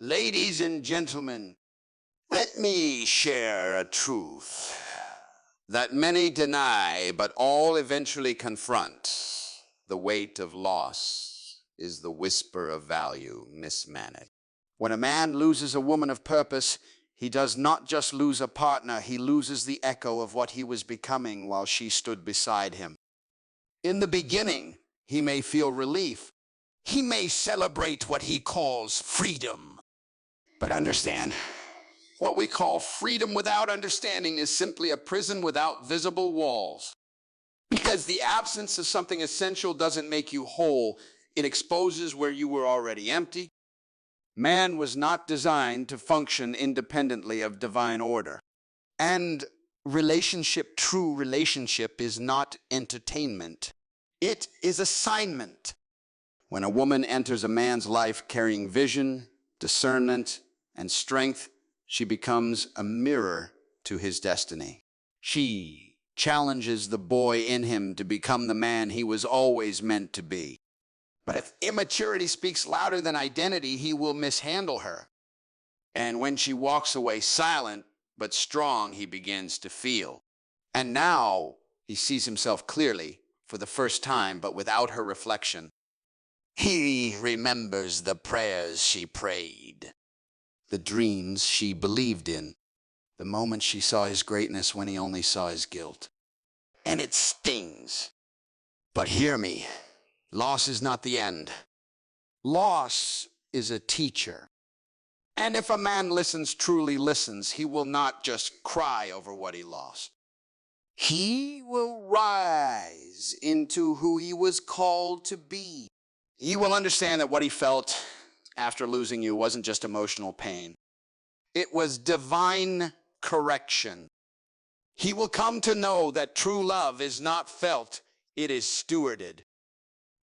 Ladies and gentlemen, let me share a truth that many deny, but all eventually confront. The weight of loss is the whisper of value mismanaged. When a man loses a woman of purpose, he does not just lose a partner, he loses the echo of what he was becoming while she stood beside him. In the beginning, he may feel relief. He may celebrate what he calls freedom. But understand, what we call freedom without understanding is simply a prison without visible walls. Because the absence of something essential doesn't make you whole. It exposes where you were already empty. Man was not designed to function independently of divine order. And true relationship, is not entertainment. It is assignment. When a woman enters a man's life carrying vision, discernment, and strength, she becomes a mirror to his destiny. She challenges the boy in him to become the man he was always meant to be. But if immaturity speaks louder than identity, he will mishandle her. And when she walks away silent but strong, he begins to feel. And now he sees himself clearly for the first time, but without her reflection. He remembers the prayers she prayed, the dreams she believed in, the moment she saw his greatness when he only saw his guilt. And it stings. But hear me, loss is not the end. Loss is a teacher. And if a man truly listens, he will not just cry over what he lost. He will rise into who he was called to be. He will understand that what he felt after losing you wasn't just emotional pain. It was divine correction. He will come to know that true love is not felt, it is stewarded.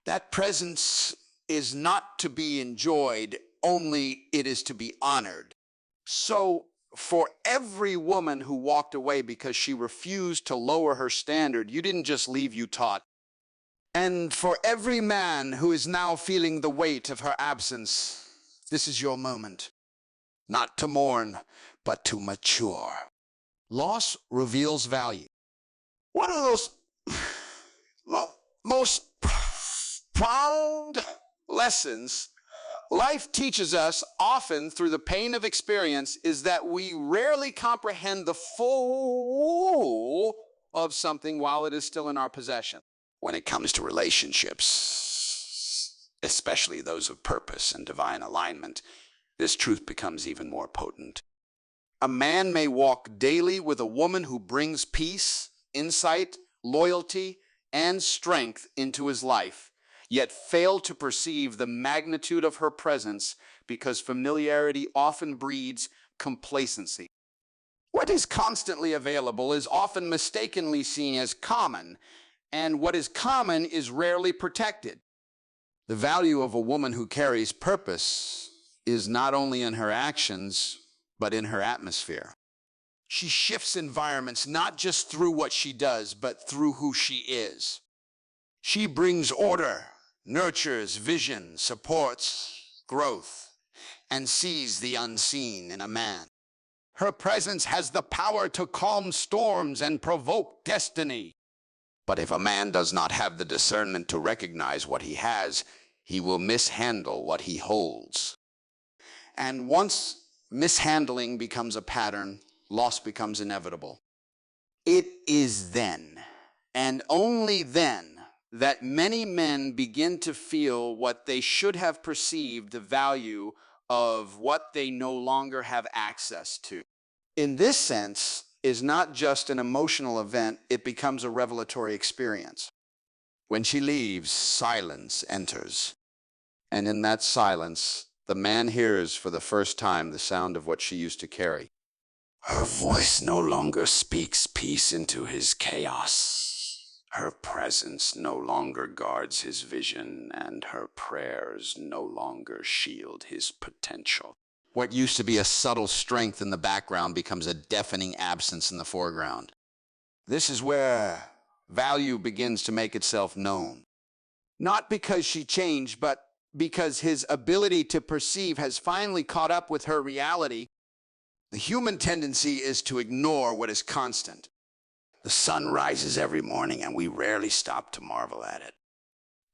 That presence is not to be enjoyed, only it is to be honored. So, for every woman who walked away because she refused to lower her standard, you didn't just leave, you taught. And for every man who is now feeling the weight of her absence, this is your moment. Not to mourn, but to mature. Loss reveals value. One of those most profound lessons life teaches us, often through the pain of experience, is that we rarely comprehend the full of something while it is still in our possession. When it comes to relationships, especially those of purpose and divine alignment, this truth becomes even more potent. A man may walk daily with a woman who brings peace, insight, loyalty, and strength into his life, yet fail to perceive the magnitude of her presence because familiarity often breeds complacency. What is constantly available is often mistakenly seen as common, and what is common is rarely protected. The value of a woman who carries purpose is not only in her actions, but in her atmosphere. She shifts environments not just through what she does, but through who she is. She brings order, nurtures vision, supports growth, and sees the unseen in a man. Her presence has the power to calm storms and provoke destiny. But if a man does not have the discernment to recognize what he has, he will mishandle what he holds. And once mishandling becomes a pattern, loss becomes inevitable. It is then, and only then, that many men begin to feel what they should have perceived the value of what they no longer have access to. In this sense, is not just an emotional event, it becomes a revelatory experience. When she leaves, silence enters. And in that silence, the man hears for the first time the sound of what she used to carry. Her voice no longer speaks peace into his chaos. Her presence no longer guards his vision, and her prayers no longer shield his potential. What used to be a subtle strength in the background becomes a deafening absence in the foreground. This is where value begins to make itself known. Not because she changed, but because his ability to perceive has finally caught up with her reality. The human tendency is to ignore what is constant. The sun rises every morning and we rarely stop to marvel at it.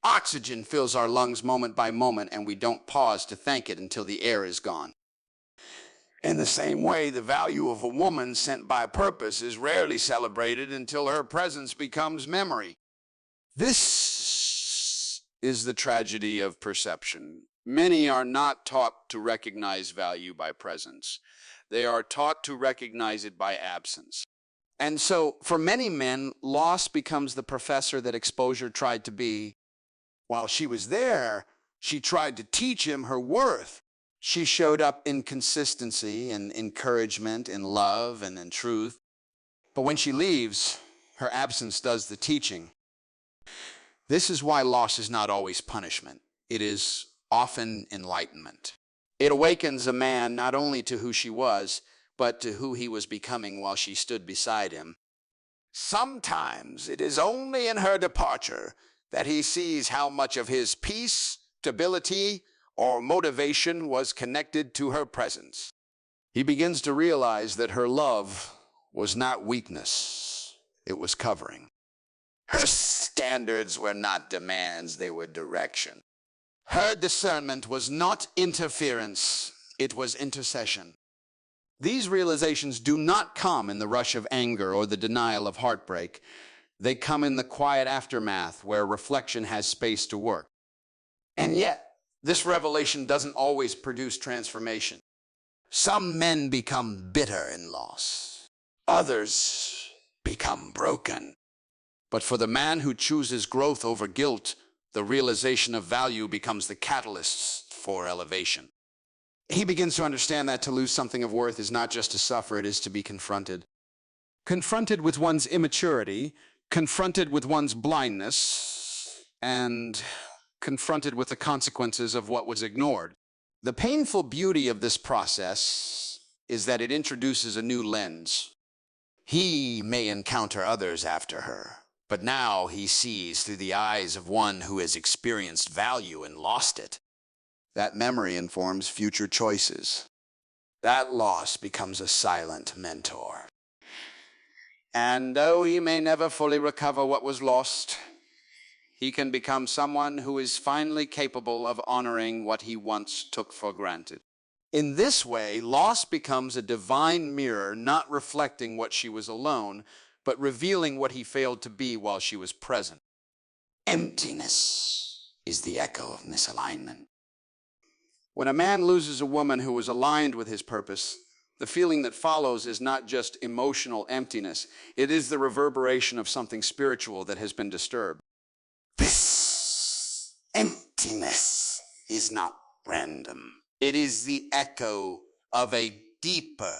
Oxygen fills our lungs moment by moment and we don't pause to thank it until the air is gone. In the same way, the value of a woman sent by purpose is rarely celebrated until her presence becomes memory. This is the tragedy of perception. Many are not taught to recognize value by presence. They are taught to recognize it by absence. And so, for many men, loss becomes the professor that exposure tried to be. While she was there, she tried to teach him her worth. She showed up in consistency and encouragement, in love and in truth. But when she leaves, her absence does the teaching. This is why loss is not always punishment. It is often enlightenment. It awakens a man not only to who she was, but to who he was becoming while she stood beside him. Sometimes it is only in her departure that he sees how much of his peace, stability, or motivation was connected to her presence. He begins to realize that her love was not weakness, it was covering. Her standards were not demands, they were direction. Her discernment was not interference, it was intercession. These realizations do not come in the rush of anger or the denial of heartbreak. They come in the quiet aftermath where reflection has space to work. And yet, this revelation doesn't always produce transformation. Some men become bitter in loss. Others become broken. But for the man who chooses growth over guilt, the realization of value becomes the catalyst for elevation. He begins to understand that to lose something of worth is not just to suffer, it is to be confronted. Confronted with one's immaturity, confronted with one's blindness, and confronted with the consequences of what was ignored. The painful beauty of this process is that it introduces a new lens. He may encounter others after her, but now he sees through the eyes of one who has experienced value and lost it. That memory informs future choices. That loss becomes a silent mentor. And though he may never fully recover what was lost, he can become someone who is finally capable of honoring what he once took for granted. In this way, loss becomes a divine mirror, not reflecting what she was alone, but revealing what he failed to be while she was present. Emptiness is the echo of misalignment. When a man loses a woman who was aligned with his purpose, the feeling that follows is not just emotional emptiness. It is the reverberation of something spiritual that has been disturbed. This emptiness is not random. It is the echo of a deeper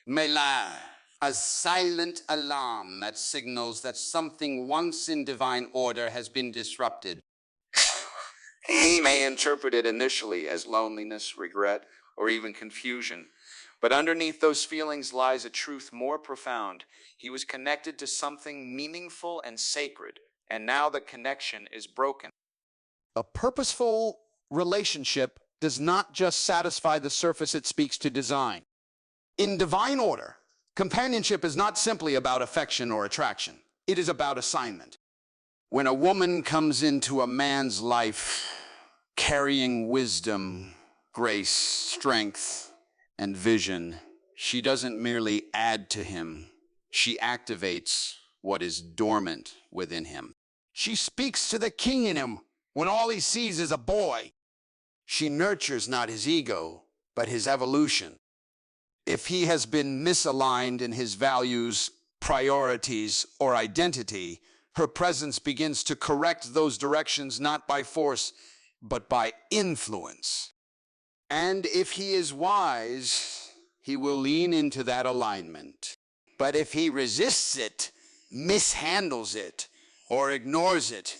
melange, a silent alarm that signals that something once in divine order has been disrupted. He may interpret it initially as loneliness, regret, or even confusion. But underneath those feelings lies a truth more profound. He was connected to something meaningful and sacred, and now the connection is broken. A purposeful relationship does not just satisfy the surface, it speaks to design. In divine order, companionship is not simply about affection or attraction. It is about assignment. When a woman comes into a man's life carrying wisdom, grace, strength, and vision, she doesn't merely add to him. She activates what is dormant within him. She speaks to the king in him when all he sees is a boy. She nurtures not his ego, but his evolution. If he has been misaligned in his values, priorities, or identity, her presence begins to correct those directions not by force, but by influence. And if he is wise, he will lean into that alignment. But if he resists it, mishandles it, or ignores it,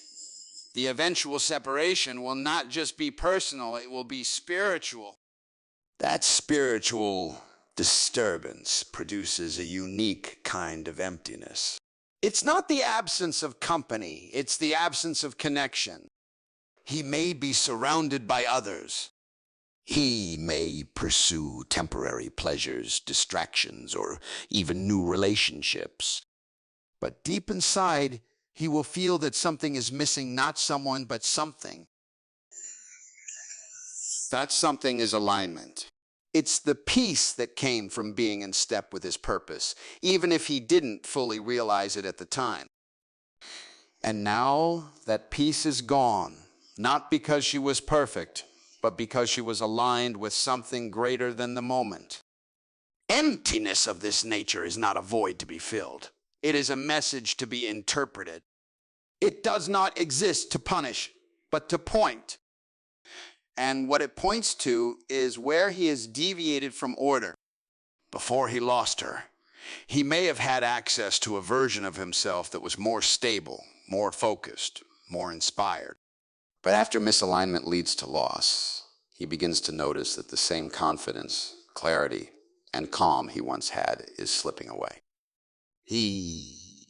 the eventual separation will not just be personal, it will be spiritual. That spiritual disturbance produces a unique kind of emptiness. It's not the absence of company, it's the absence of connection. He may be surrounded by others. He may pursue temporary pleasures, distractions, or even new relationships. But deep inside, he will feel that something is missing, not someone, but something. That something is alignment. It's the peace that came from being in step with his purpose, even if he didn't fully realize it at the time. And now that peace is gone, not because she was perfect, but because she was aligned with something greater than the moment. Emptiness of this nature is not a void to be filled. It is a message to be interpreted. It does not exist to punish, but to point. And what it points to is where he has deviated from order. Before he lost her, he may have had access to a version of himself that was more stable, more focused, more inspired. But after misalignment leads to loss, he begins to notice that the same confidence, clarity, and calm he once had is slipping away. He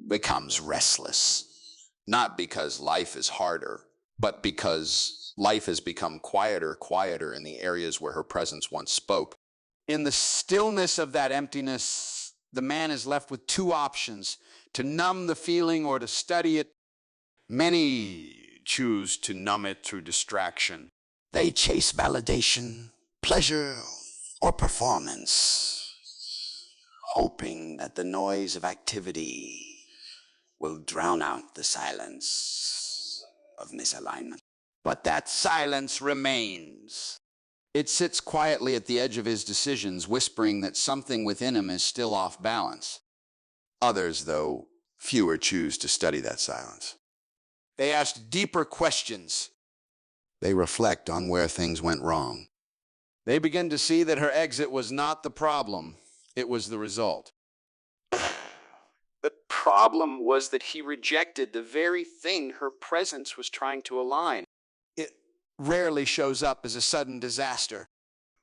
becomes restless, not because life is harder, but because life has become quieter in the areas where her presence once spoke. In the stillness of that emptiness, the man is left with two options: to numb the feeling or to study it. Many choose to numb it through distraction. They chase validation, pleasure, or performance, hoping that the noise of activity will drown out the silence of misalignment. But that silence remains. It sits quietly at the edge of his decisions, whispering that something within him is still off balance. Others, though, fewer choose to study that silence. They ask deeper questions. They reflect on where things went wrong. They begin to see that her exit was not the problem, it was the result. The problem was that he rejected the very thing her presence was trying to align. It rarely shows up as a sudden disaster.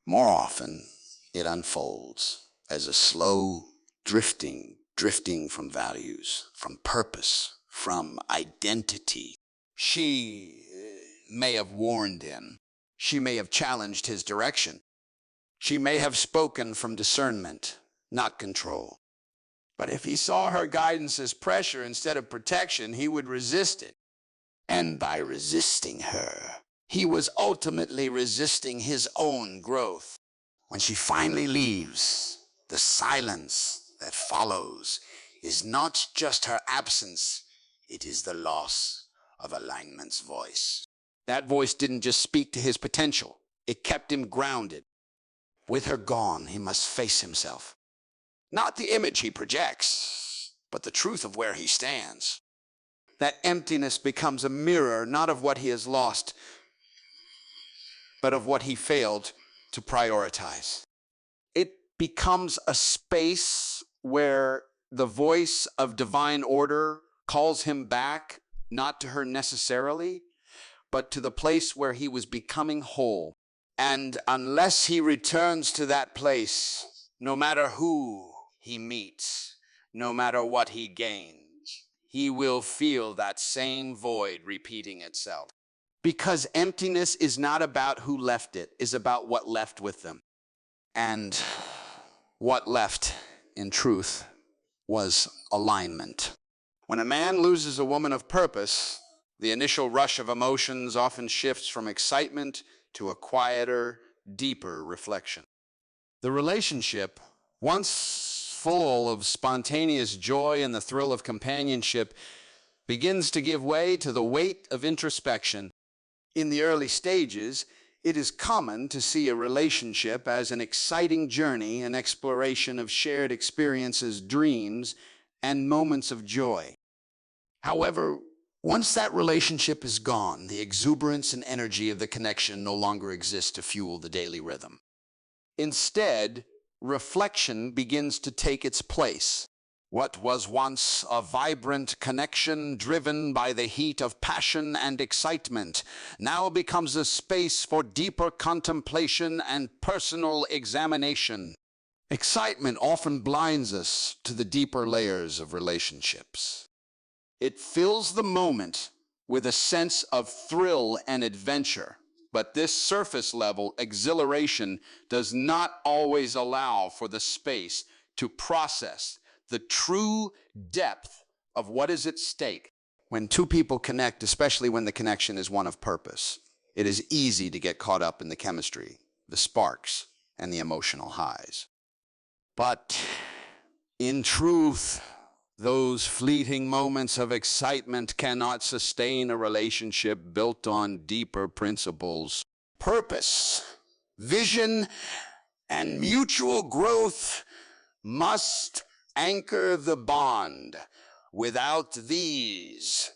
More often, it unfolds as a slow drifting from values, from purpose, from identity. She may have warned him. She may have challenged his direction. She may have spoken from discernment, not control. But if he saw her guidance as pressure instead of protection, he would resist it. And by resisting her, he was ultimately resisting his own growth. When she finally leaves, the silence that follows is not just her absence, it is the loss of alignment's voice. That voice didn't just speak to his potential, it kept him grounded. With her gone, he must face himself. Not the image he projects, but the truth of where he stands. That emptiness becomes a mirror, not of what he has lost, but of what he failed to prioritize. It becomes a space where the voice of divine order calls him back, not to her necessarily, but to the place where he was becoming whole. And unless he returns to that place, no matter who he meets, no matter what he gains, he will feel that same void repeating itself. Because emptiness is not about who left it, it's about what left with them. And what left, in truth, was alignment. When a man loses a woman of purpose, the initial rush of emotions often shifts from excitement to a quieter, deeper reflection. The relationship, once full of spontaneous joy and the thrill of companionship, begins to give way to the weight of introspection. In the early stages, it is common to see a relationship as an exciting journey, an exploration of shared experiences, dreams, and moments of joy. However, once that relationship is gone, the exuberance and energy of the connection no longer exists to fuel the daily rhythm. Instead, reflection begins to take its place. What was once a vibrant connection driven by the heat of passion and excitement now becomes a space for deeper contemplation and personal examination. Excitement often blinds us to the deeper layers of relationships. It fills the moment with a sense of thrill and adventure. But this surface level exhilaration does not always allow for the space to process the true depth of what is at stake. When two people connect, especially when the connection is one of purpose, it is easy to get caught up in the chemistry, the sparks, and the emotional highs. But in truth, those fleeting moments of excitement cannot sustain a relationship built on deeper principles. Purpose, vision, and mutual growth must anchor the bond. Without these,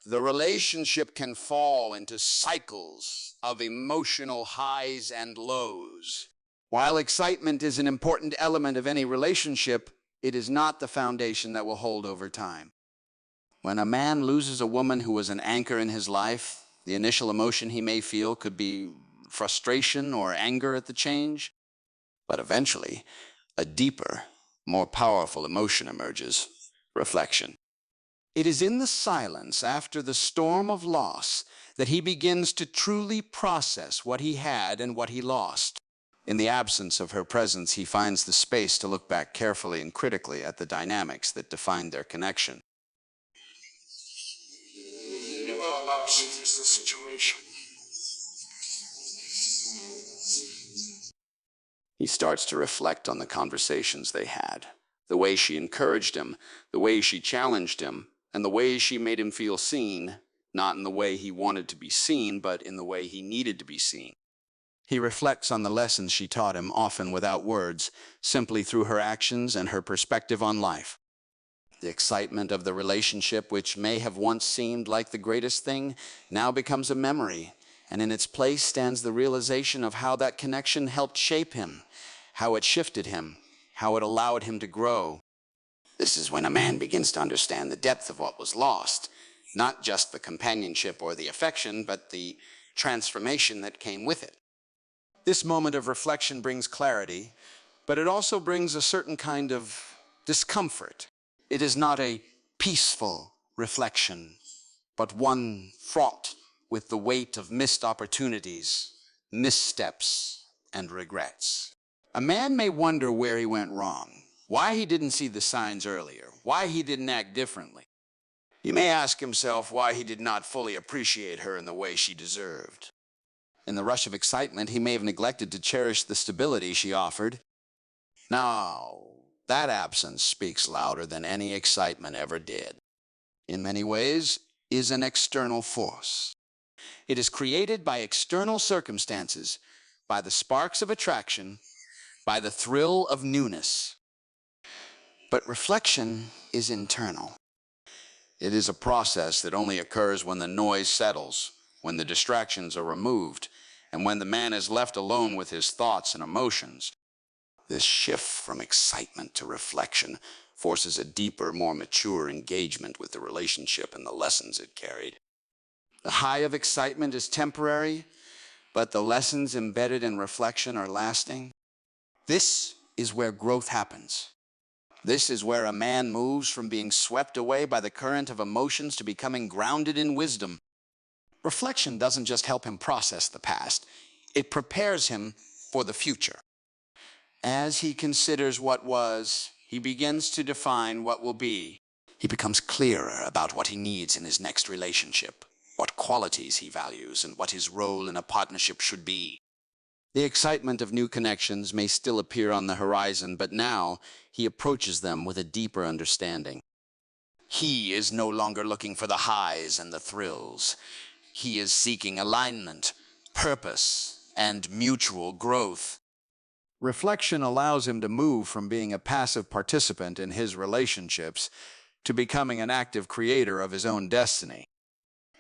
the relationship can fall into cycles of emotional highs and lows. While excitement is an important element of any relationship, it is not the foundation that will hold over time. When a man loses a woman who was an anchor in his life, the initial emotion he may feel could be frustration or anger at the change, but eventually, a deeper, more powerful emotion emerges: reflection. It is in the silence after the storm of loss that he begins to truly process what he had and what he lost. In the absence of her presence, he finds the space to look back carefully and critically at the dynamics that defined their connection. He starts to reflect on the conversations they had, the way she encouraged him, the way she challenged him, and the way she made him feel seen, not in the way he wanted to be seen, but in the way he needed to be seen. He reflects on the lessons she taught him, often without words, simply through her actions and her perspective on life. The excitement of the relationship, which may have once seemed like the greatest thing, now becomes a memory, and in its place stands the realization of how that connection helped shape him, how it shifted him, how it allowed him to grow. This is when a man begins to understand the depth of what was lost, not just the companionship or the affection, but the transformation that came with it. This moment of reflection brings clarity, but it also brings a certain kind of discomfort. It is not a peaceful reflection, but one fraught with the weight of missed opportunities, missteps, and regrets. A man may wonder where he went wrong, why he didn't see the signs earlier, why he didn't act differently. He may ask himself why he did not fully appreciate her in the way she deserved. In the rush of excitement, he may have neglected to cherish the stability she offered. Now, that absence speaks louder than any excitement ever did. In many ways, is an external force. It is created by external circumstances, by the sparks of attraction, by the thrill of newness. But reflection is internal. It is a process that only occurs when the noise settles, when the distractions are removed, and when the man is left alone with his thoughts and emotions. This shift from excitement to reflection forces a deeper, more mature engagement with the relationship and the lessons it carried. The high of excitement is temporary, but the lessons embedded in reflection are lasting. This is where growth happens. This is where a man moves from being swept away by the current of emotions to becoming grounded in wisdom. Reflection doesn't just help him process the past, it prepares him for the future. As he considers what was, he begins to define what will be. He becomes clearer about what he needs in his next relationship, what qualities he values, and what his role in a partnership should be. The excitement of new connections may still appear on the horizon, but now he approaches them with a deeper understanding. He is no longer looking for the highs and the thrills. He is seeking alignment, purpose, and mutual growth. Reflection allows him to move from being a passive participant in his relationships to becoming an active creator of his own destiny.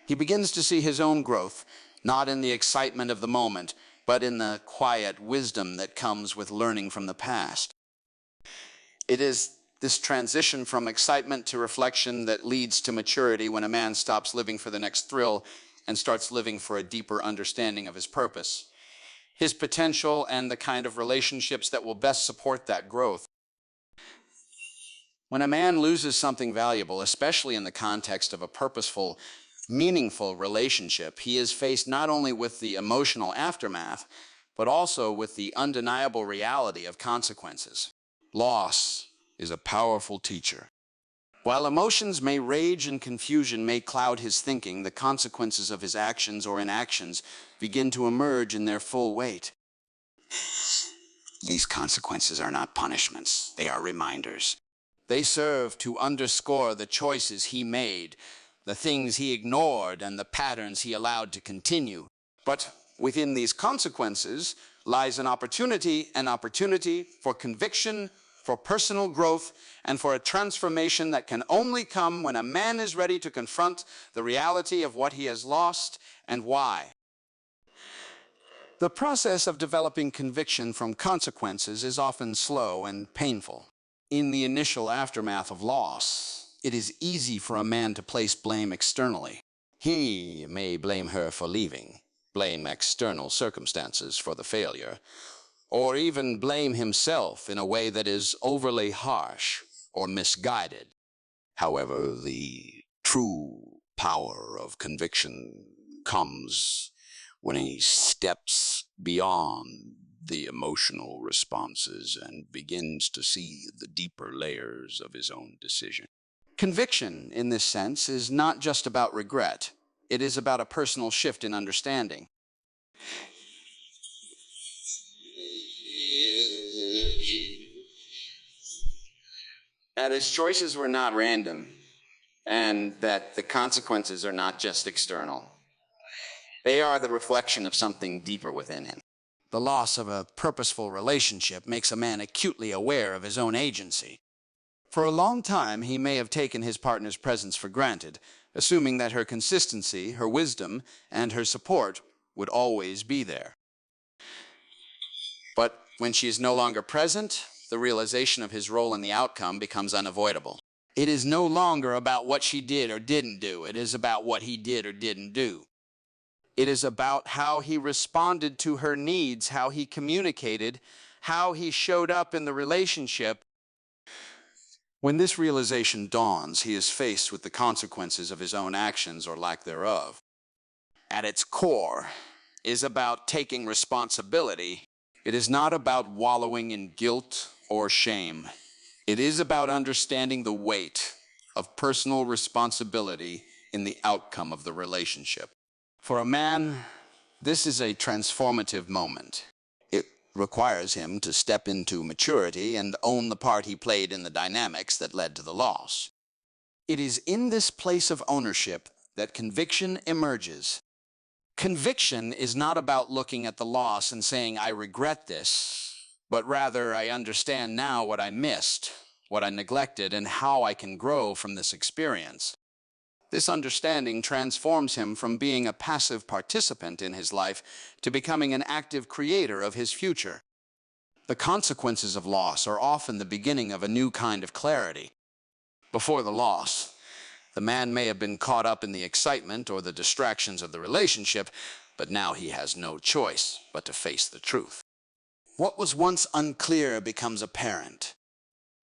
He begins to see his own growth, not in the excitement of the moment, but in the quiet wisdom that comes with learning from the past. It is this transition from excitement to reflection that leads to maturity when a man stops living for the next thrill and starts living for a deeper understanding of his purpose, his potential, and the kind of relationships that will best support that growth. When a man loses something valuable, especially in the context of a purposeful meaningful relationship, he is faced not only with the emotional aftermath, but also with the undeniable reality of consequences. Loss is a powerful teacher. While emotions may rage and confusion may cloud his thinking, the consequences of his actions or inactions begin to emerge in their full weight. These consequences are not punishments, they are reminders. They serve to underscore the choices he made, the things he ignored, and the patterns he allowed to continue. But within these consequences lies an opportunity for conviction, for personal growth, and for a transformation that can only come when a man is ready to confront the reality of what he has lost and why. The process of developing conviction from consequences is often slow and painful. In the initial aftermath of loss, it is easy for a man to place blame externally. He may blame her for leaving, blame external circumstances for the failure, or even blame himself in a way that is overly harsh or misguided. However, the true power of conviction comes when he steps beyond the emotional responses and begins to see the deeper layers of his own decision. Conviction, in this sense, is not just about regret. It is about a personal shift in understanding. That his choices were not random, and that the consequences are not just external. They are the reflection of something deeper within him. The loss of a purposeful relationship makes a man acutely aware of his own agency. For a long time, he may have taken his partner's presence for granted, assuming that her consistency, her wisdom, and her support would always be there. But when she is no longer present, the realization of his role in the outcome becomes unavoidable. It is no longer about what she did or didn't do. It is about what he did or didn't do. It is about how he responded to her needs, how he communicated, how he showed up in the relationship. When this realization dawns, he is faced with the consequences of his own actions or lack thereof. At its core is about taking responsibility. It is not about wallowing in guilt or shame. It is about understanding the weight of personal responsibility in the outcome of the relationship. For a man, this is a transformative moment. It requires him to step into maturity and own the part he played in the dynamics that led to the loss. It is in this place of ownership that conviction emerges. Conviction is not about looking at the loss and saying, I regret this, but rather I understand now what I missed, what I neglected, and how I can grow from this experience. This understanding transforms him from being a passive participant in his life to becoming an active creator of his future. The consequences of loss are often the beginning of a new kind of clarity. Before the loss, the man may have been caught up in the excitement or the distractions of the relationship, but now he has no choice but to face the truth. What was once unclear becomes apparent.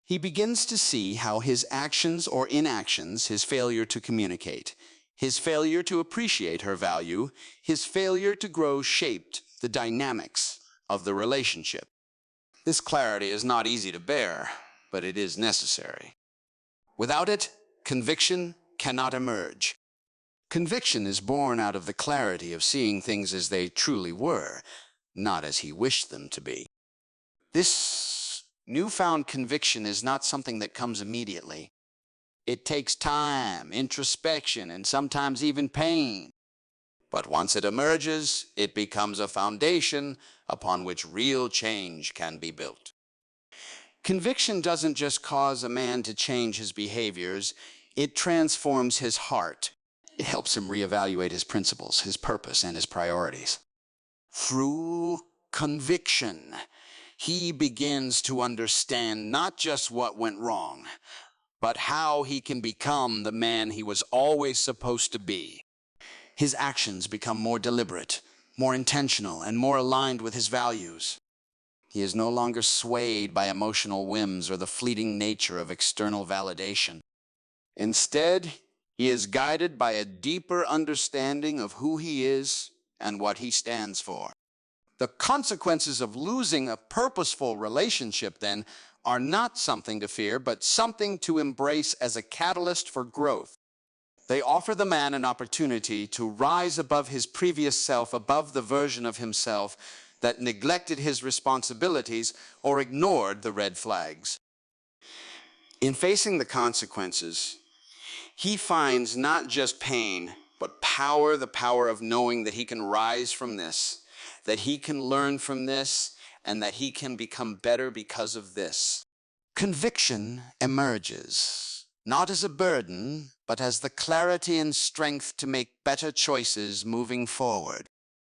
He begins to see how his actions or inactions, his failure to communicate, his failure to appreciate her value, his failure to grow shaped the dynamics of the relationship. This clarity is not easy to bear, but it is necessary. Without it, conviction cannot emerge. Conviction is born out of the clarity of seeing things as they truly were, not as he wished them to be. This newfound conviction is not something that comes immediately. It takes time, introspection, and sometimes even pain. But once it emerges, it becomes a foundation upon which real change can be built. Conviction doesn't just cause a man to change his behaviors, it transforms his heart. It helps him reevaluate his principles, his purpose, and his priorities. Through conviction, he begins to understand not just what went wrong, but how he can become the man he was always supposed to be. His actions become more deliberate, more intentional, and more aligned with his values. He is no longer swayed by emotional whims or the fleeting nature of external validation. Instead, He is guided by a deeper understanding of who he is and what he stands for. The consequences of losing a purposeful relationship, then, are not something to fear, but something to embrace as a catalyst for growth. They offer the man an opportunity to rise above his previous self, above the version of himself that neglected his responsibilities or ignored the red flags. In facing the consequences, he finds not just pain, but power, the power of knowing that he can rise from this, that he can learn from this, and that he can become better because of this. Conviction emerges, not as a burden, but as the clarity and strength to make better choices moving forward.